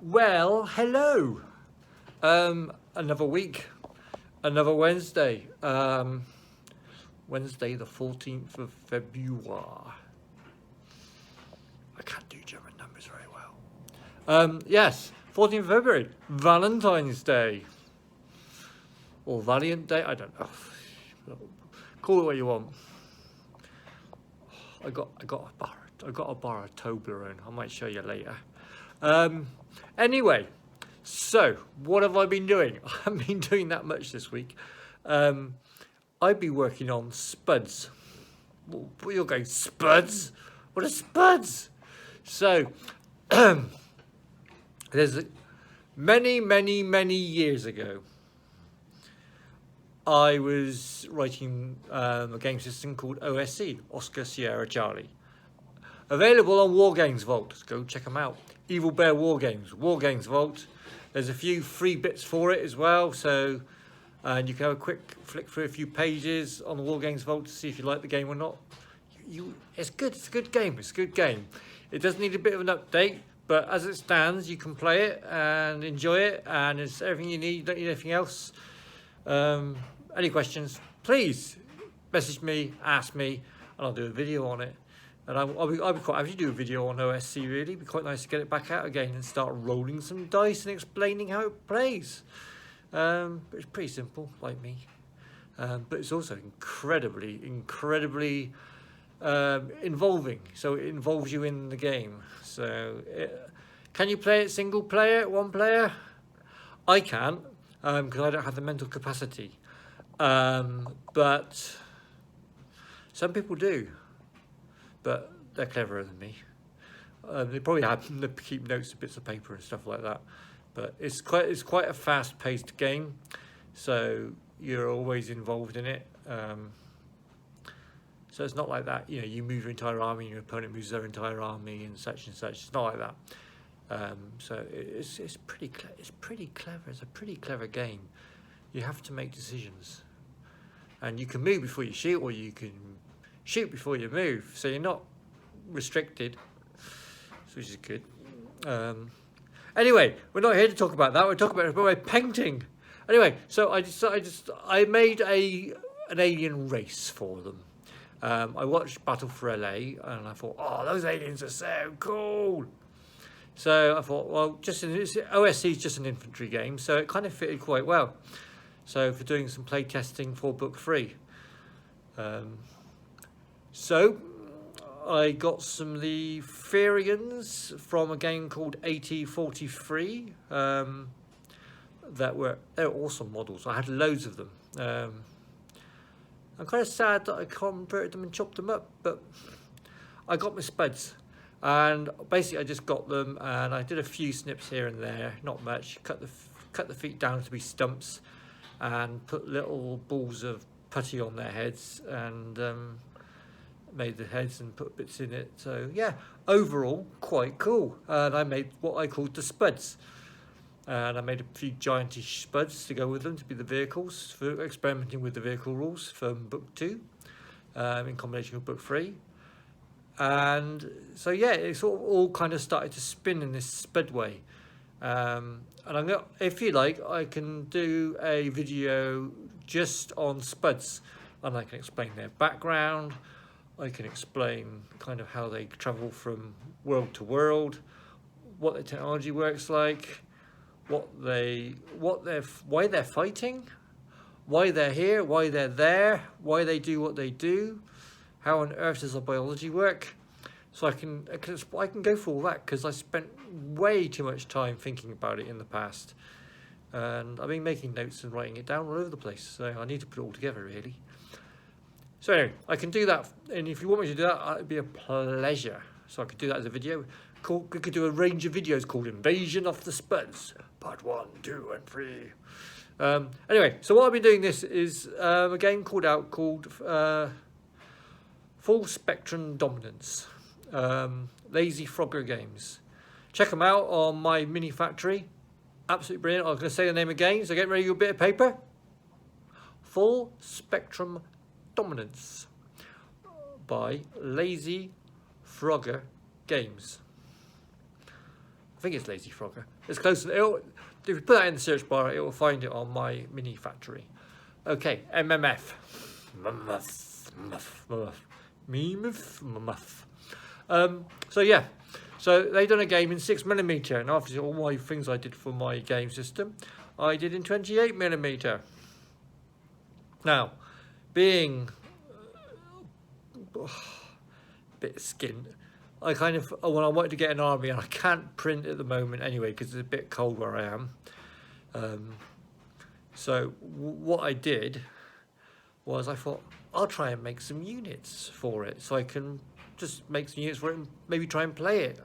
Well, hello. Another week, another Wednesday. Wednesday, the 14th of February. I can't do German numbers very well. Yes, 14th of February, Valentine's Day. Or Valiant Day, I don't know. Call it what you want. I got a bar of Toblerone. I might show you later. Anyway, so what have I been doing? I haven't been doing that much this week. I've been working on spuds. Well, you're going, spuds? What are spuds? So, there's many years ago, I was writing a game system called OSC, Oscar Sierra Charlie. Available on Wargames Vault. Go check them out. Evil Bear Wargames, Wargames Vault. There's a few free bits for it as well, so and you can have a quick flick through a few pages on the Wargames Vault to see if you like the game or not. It's good. It's a good game. It's a good game. It does need a bit of an update, but as it stands, you can play it and enjoy it, and it's everything you need. You don't need anything else. Any questions? Please message me, ask me, and I'll do a video on it. And I'll be quite happy to do a video on OSC, really. It'd be quite nice to get it back out again and start rolling some dice and explaining how it plays. But it's pretty simple, like me. But it's also incredibly involving. So it involves you in the game. So can you play it single player, one player? I can't, because I don't have the mental capacity. But some people do. But they're cleverer than me. They probably have to keep notes of bits of paper and stuff like that. But it's quite a fast-paced game, so you're always involved in it. So it's not like that. You know, you move your entire army, and your opponent moves their entire army, and such and such. It's not like that. So it's pretty clever. It's a pretty clever game. You have to make decisions, and you can move before you shoot, or you can shoot before you move, so you're not restricted, which is good. Anyway, we're not here to talk about that. We're talking about painting. Anyway, so I made an alien race for them. I watched Battle for LA, and I thought, oh, those aliens are so cool. So I thought, well, OSC is just an infantry game, so it kind of fitted quite well. So for doing some play testing for book 3. So I got some of the Ferians from a game called 8043. They're awesome models. I had loads of them. I'm kind of sad that I converted them and chopped them up, but I got my spuds. And basically I just got them, and I did a few snips here and there, not much. Cut the feet down to be stumps, and put little balls of putty on their heads, and made the heads and put bits in it. So yeah, overall quite cool. And I made what I called the spuds, and I made a few giantish spuds to go with them to be the vehicles, for experimenting with the vehicle rules from book 2 in combination with book 3. And so yeah, it sort of all kind of started to spin in this spud way. And I'm gonna, if you like, I can do a video just on spuds, and I can explain their background. I can explain kind of how they travel from world to world, what their technology works like, why they're fighting, why they're here, why they're there, why they do what they do, how on earth does their biology work. So I can go for all that, because I spent way too much time thinking about it in the past, and I've been making notes and writing it down all over the place. So I need to put it all together, really. So anyway, I can do that, and if you want me to do that, it'd be a pleasure. So I could do that as a video. We could do a range of videos called Invasion of the Spuds, part 1, 2, and 3. Anyway, so what I've been doing this is a game called Full Spectrum Dominance. Lazy Frogger Games. Check them out on my mini factory. Absolutely brilliant. I'm going to say the name again, so get ready your bit of paper. Full Spectrum Dominance by Lazy Frogger Games. I think it's Lazy Frogger. It's close. If you put that in the search bar, it will find it on my mini factory. Okay, MMF. So yeah, so they done a game in 6mm, and obviously all my things I did for my game system, I did in 28mm. Now, being a bit skinned, I kind of, when I wanted to get an army, and I can't print at the moment anyway because it's a bit cold where I am. So what I did was I thought I'll try and make some units for it, so I can just make some units for it and maybe try and play it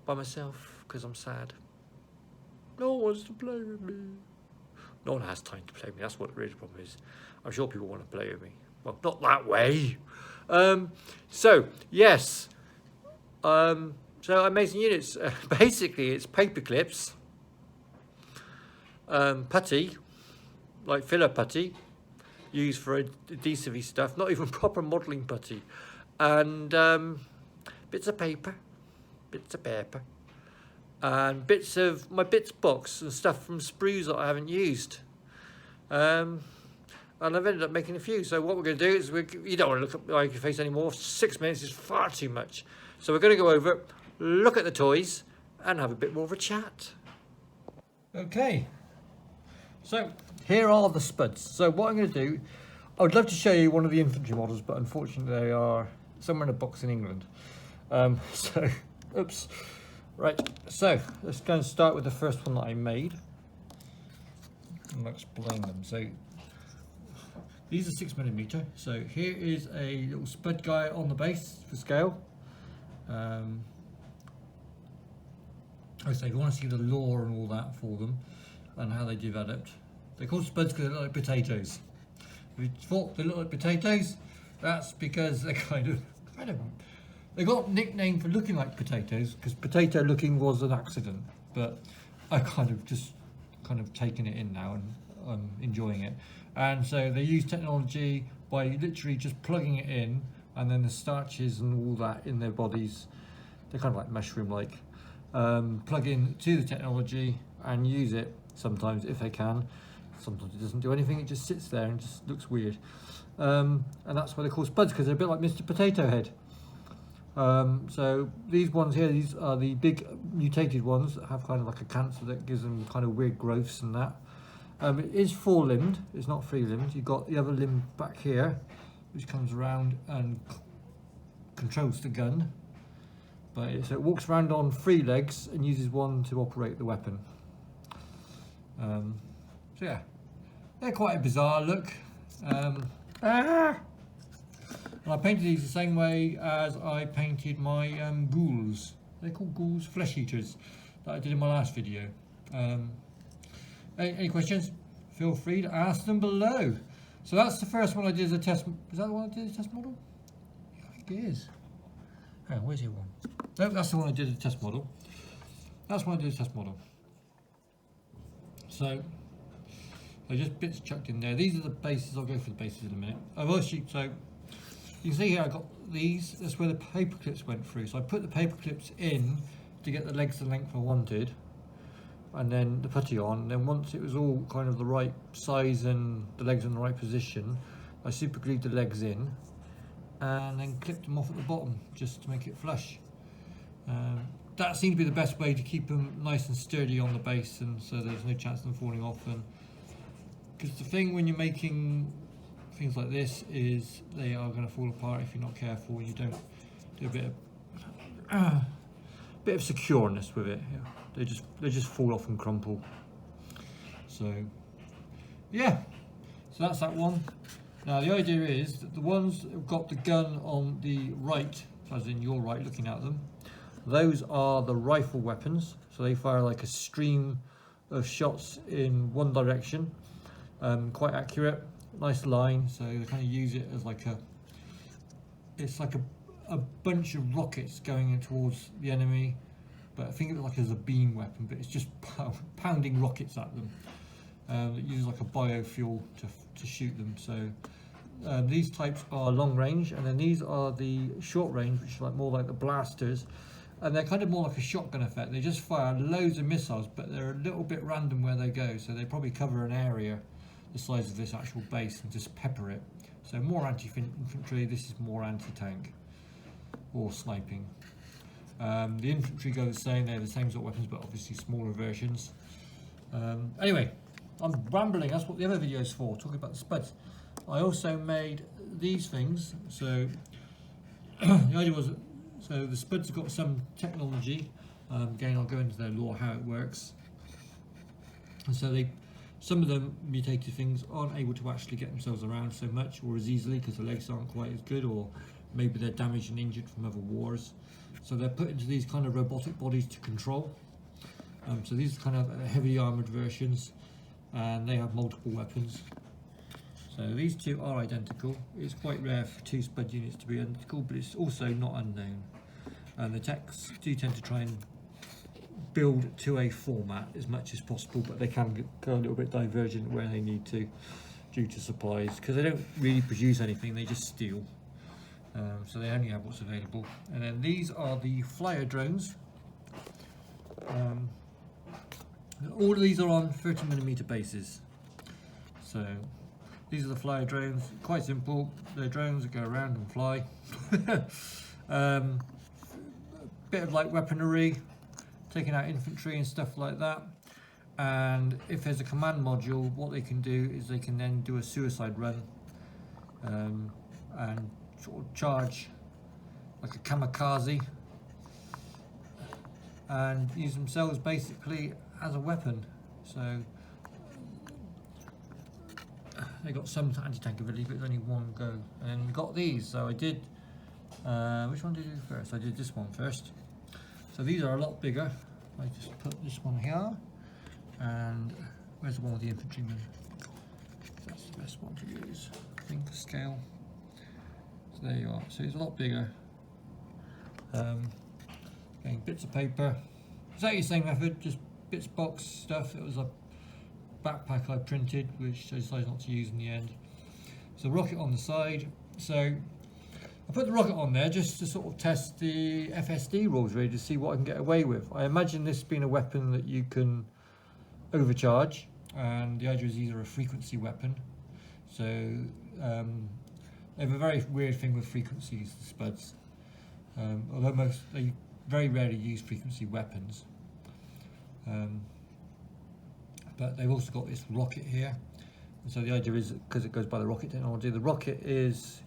by myself because I'm sad. No one wants to play with me. No one has time to play with me. That's what the real problem is. I'm sure people want to play with me. Well, not that way. So yes. So I made some units. Basically, it's paper clips, putty, like filler putty, used for adhesive stuff. Not even proper modelling putty, and bits of paper, and bits of my bits box and stuff from sprues that I haven't used. And I've ended up making a few. So what we're going to do is, you don't want to look at my face anymore. 6 minutes is far too much. So we're going to go over it, look at the toys, and have a bit more of a chat. Okay. So here are the spuds. So what I'm going to do, I would love to show you one of the infantry models, but unfortunately they are somewhere in a box in England. So, oops. Right, so let's go and start with the first one that I made. I'll explain them. So these are 6mm. So here is a little spud guy on the base for scale. I say if you want to see the lore and all that for them and how they developed. They're called spuds because they look like potatoes. If you thought they look like potatoes, that's because they're kind of they got nicknamed for looking like potatoes because potato looking was an accident, but I kind of taken it in now and I'm enjoying it. And so they use technology by literally just plugging it in, and then the starches and all that in their bodies, they're kind of like mushroom like, plug in to the technology and use it sometimes if they can. Sometimes it doesn't do anything, it just sits there and just looks weird. And that's why they're called spuds, because they're a bit like Mr. Potato Head. So these ones here, these are the big mutated ones that have kind of like a cancer that gives them kind of weird growths and that. It is 4-limbed, it's not 3-limbed. You've got the other limb back here, which comes around and controls the gun. But so it walks around on 3 legs and uses one to operate the weapon. So yeah, they're quite a bizarre look. And I painted these the same way as I painted my ghouls. They're called ghouls, flesh eaters, that I did in my last video. Any questions? Feel free to ask them below. So that's the first one I did as a test. Is that the one I did as a test model? Yeah, I think it is. Oh, where's your one? No, that's the one I did as a test model. That's one I did as a test model. So I just bits chucked in there. These are the bases. I'll go for the bases in a minute. I've also, so you can see here I got these. That's where the paper clips went through. So I put the paper clips in to get the legs the length I wanted, and then the putty on. And then once it was all kind of the right size and the legs in the right position, I super glued the legs in and then clipped them off at the bottom just to make it flush. That seemed to be the best way to keep them nice and sturdy on the base, and so there's no chance of them falling off. And because the thing when you're making things like this is they are going to fall apart if you're not careful. You don't do a bit of secureness with it. Yeah. They just fall off and crumple. So yeah, so that's that one. Now the idea is that the ones that have got the gun on the right, as in your right looking at them, those are the rifle weapons. So they fire like a stream of shots in one direction, quite accurate, nice line. So they kind of use it as like it's like a bunch of rockets going in towards the enemy, but I think of it like as a beam weapon, but it's just pounding rockets at them. It uses like a biofuel to shoot them. So these types are long range, and then these are the short range, which is like more like the blasters. and they're kind of more like a shotgun effect. They just fire loads of missiles, but they're a little bit random where they go, so they probably cover an area the size of this actual base and just pepper it. So more anti-infantry, this is more anti-tank or sniping. The infantry go the same, they're the same sort of weapons, but obviously smaller versions. Anyway, I'm rambling, that's what the other video is for, talking about the spuds. I also made these things, so the idea was, so the spuds have got some technology, again I'll go into their lore, how it works. And so some of them mutated things aren't able to actually get themselves around so much or as easily because the legs aren't quite as good, or maybe they're damaged and injured from other wars. So they're put into these kind of robotic bodies to control. So these are kind of heavy armoured versions, and they have multiple weapons. So these two are identical. It's quite rare for two spud units to be identical, but it's also not unknown. And the techs do tend to try and build to a format as much as possible, but they can go a little bit divergent where they need to due to supplies, because they don't really produce anything, they just steal. So they only have what's available. And then these are the flyer drones. All of these are on 30mm bases. So these are the flyer drones, quite simple. They're drones that go around and fly. Bit of like weaponry, taking out infantry and stuff like that. And if there's a command module, what they can do is they can then do a suicide run and sort of charge like a kamikaze and use themselves basically as a weapon. So they got some anti-tank ability, but it's only one go. And got these, so I did, which one did I do first? I did this one first. So these are a lot bigger. I just put this one here, and where's the one with the infantrymen? That's the best one to use, I think, scale. So there you are, so it's a lot bigger. Getting bits of paper, exactly the same method, just bits of box stuff. It was a backpack I printed, which I decided not to use in the end. So rocket on the side. So I put the rocket on there just to sort of test the FSD rules, really, to see what I can get away with. I imagine this being a weapon that you can overcharge, and the idea is either a frequency weapon. So they have a very weird thing with frequencies, the spuds. Although they very rarely use frequency weapons. But they've also got this rocket here. And so the idea is, because it goes by the rocket technology, the rocket is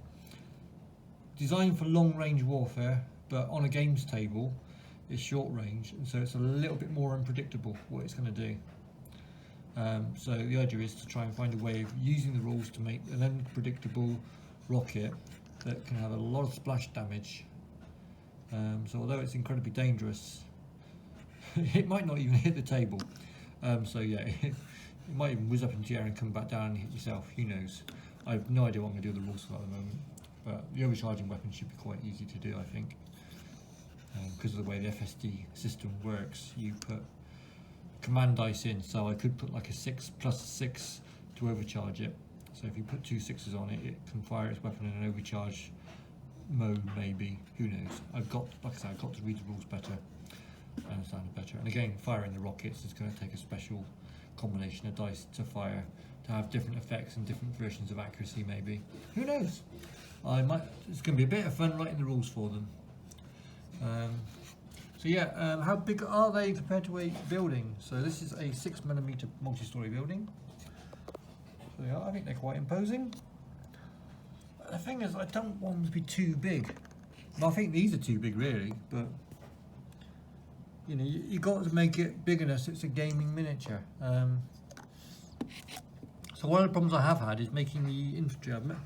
designed for long range warfare, but on a games table it's short range, and so it's a little bit more unpredictable what it's going to do. So the idea is to try and find a way of using the rules to make an unpredictable rocket that can have a lot of splash damage. So although it's incredibly dangerous, it might not even hit the table. So yeah, it might even whiz up into the air and come back down and hit yourself, who knows. I have no idea what I'm going to do with the rules for that at the moment, but the overcharging weapon should be quite easy to do, I think. Because of the way the FSD system works, you put command dice in, so I could put like a 6 plus 6 to overcharge it. So if you put 2 6s on it, it can fire its weapon in an overcharge mode, maybe, who knows. I've got, like I said, I've got to read the rules better, understand it better. And again, firing the rockets is going to take a special combination of dice to fire, to have different effects and different versions of accuracy, maybe. Who knows? It's going to be a bit of fun writing the rules for them. So yeah, how big are they compared to a building? So this is a 6mm multi-story building. So yeah, I think they're quite imposing. The thing is, I don't want them to be too big. Well, I think these are too big, really, but you know, you got to make it big enough so it's a gaming miniature. So one of the problems I have had is making the infantry. I've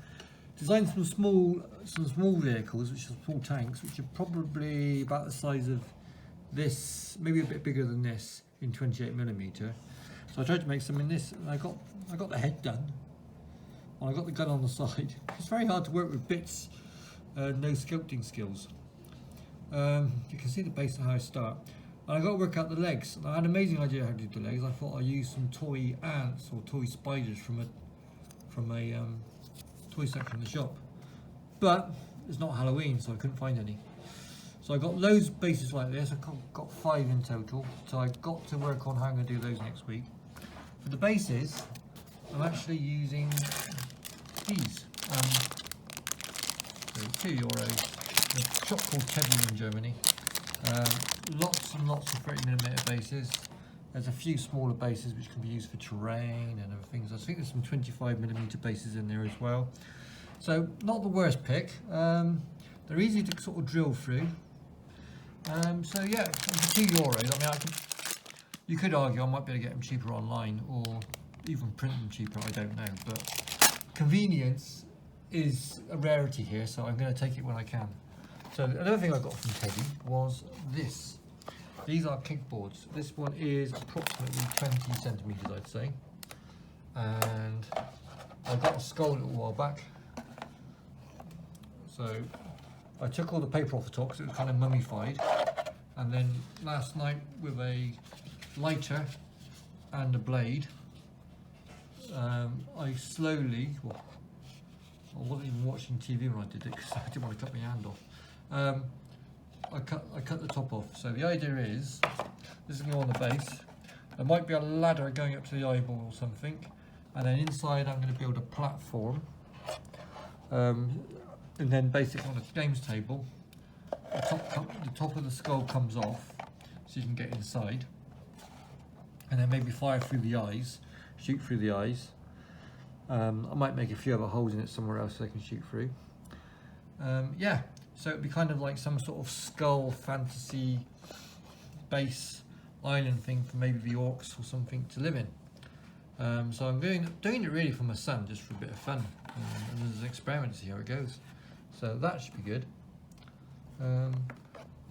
designed some small vehicles, which are small tanks, which are probably about the size of this, maybe a bit bigger than this, in 28mm. So I tried to make some in this, and I got the head done. And I got the gun on the side. It's very hard to work with bits, no sculpting skills. You can see the base of how I start. And I got to work out the legs. And I had an amazing idea how to do the legs. I thought I'd use some toy ants or toy spiders from a toy section in the shop. But it's not Halloween, so I couldn't find any. So I got loads of bases like this. I've got 5 in total. So I've got to work on how I'm going to do those next week. For the bases, I'm actually using these. So €2. A shop called Teddy in Germany. Lots and lots of 30mm bases. There's a few smaller bases which can be used for terrain and other things. I think there's some 25mm bases in there as well. So not the worst pick. They're easy to sort of drill through. So yeah, for €2, I mean, you could argue I might be able to get them cheaper online or even print them cheaper, I don't know. But convenience is a rarity here, so I'm going to take it when I can. So another thing I got from Teddy was this. These are kickboards. This one is approximately 20 centimetres, I'd say. And I got a skull a little while back. So I took all the paper off the top because it was kind of mummified. And then last night with a lighter and a blade, I slowly, well, I wasn't even watching TV when I did it because I didn't want to cut my hand off. I cut the top off. So the idea is, this is going to go on the base. There might be a ladder going up to the eyeball or something, and then inside I'm going to build a platform. And then basically on a games table, the top of the skull comes off, so you can get inside. And then maybe fire through the eyes, shoot through the eyes. I might make a few other holes in it somewhere else so they can shoot through. Yeah. So it'd be kind of like some sort of skull fantasy base island thing for maybe the orcs or something to live in. So I'm doing it really for my son, just for a bit of fun, and as an experiment to see how it goes. So that should be good.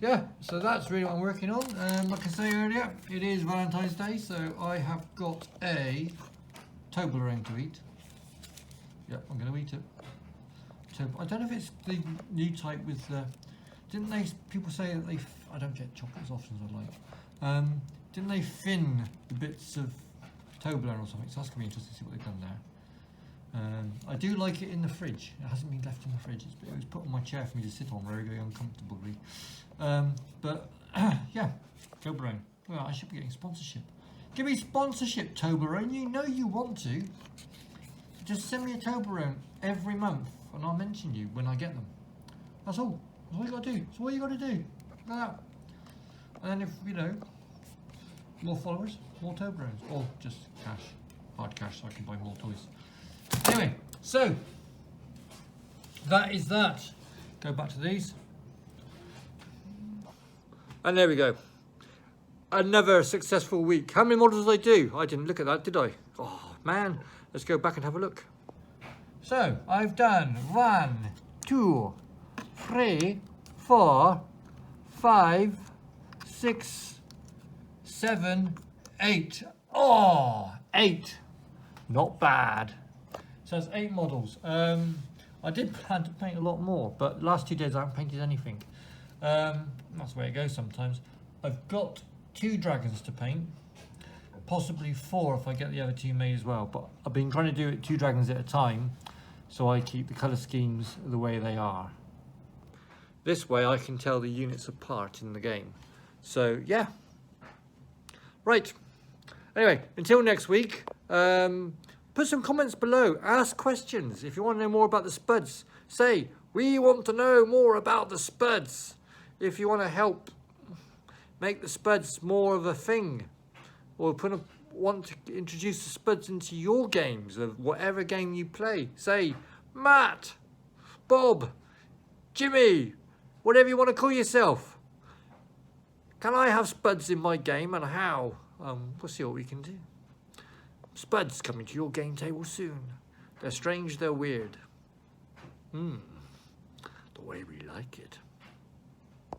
Yeah, so that's really what I'm working on. Like I say earlier, it is Valentine's Day, so I have got a Toblerone to eat. Yep, I'm going to eat it. I don't know if it's the new type with the. People say that I don't get chocolate as often as I like. Didn't they thin the bits of Toblerone or something? So that's going to be interesting to see what they've done there. I do like it in the fridge. It hasn't been left in the fridge. It was put on my chair for me to sit on very, very uncomfortably. But yeah, Toblerone. Well, I should be getting sponsorship. Give me sponsorship, Toblerone. You know you want to. Just send me a Toblerone every month, and I'll mention you when I get them. That's all. That's all you got to do. That's all you got to do. Like that. And if, you know, more followers, more Toblerones. Or just cash. Hard cash so I can buy more toys. Anyway, so that is that. Go back to these. And there we go. Another successful week. How many models did I do? I didn't look at that, did I? Oh, man. Let's go back and have a look. So, I've done 1, 2, 3, 4, 5, 6, 7, 8. Oh, 8. Not bad. So that's 8 models. I did plan to paint a lot more, but last 2 days I haven't painted anything. That's the way it goes sometimes. I've got 2 dragons to paint. Possibly 4 if I get the other 2 made as well, but I've been trying to do it 2 dragons at a time so I keep the colour schemes the way they are. This way I can tell the units apart in the game. So yeah, right, anyway, until next week, put some comments below, ask questions. If you want to know more about the spuds, say we want to know more about the spuds. If you want to help make the spuds more of a thing, or want to introduce the spuds into your games of whatever game you play, say Matt, Bob, Jimmy, whatever you want to call yourself. Can I have spuds in my game, and how? We'll see what we can do. Spuds coming to your game table soon. They're strange, they're weird. The way we like it.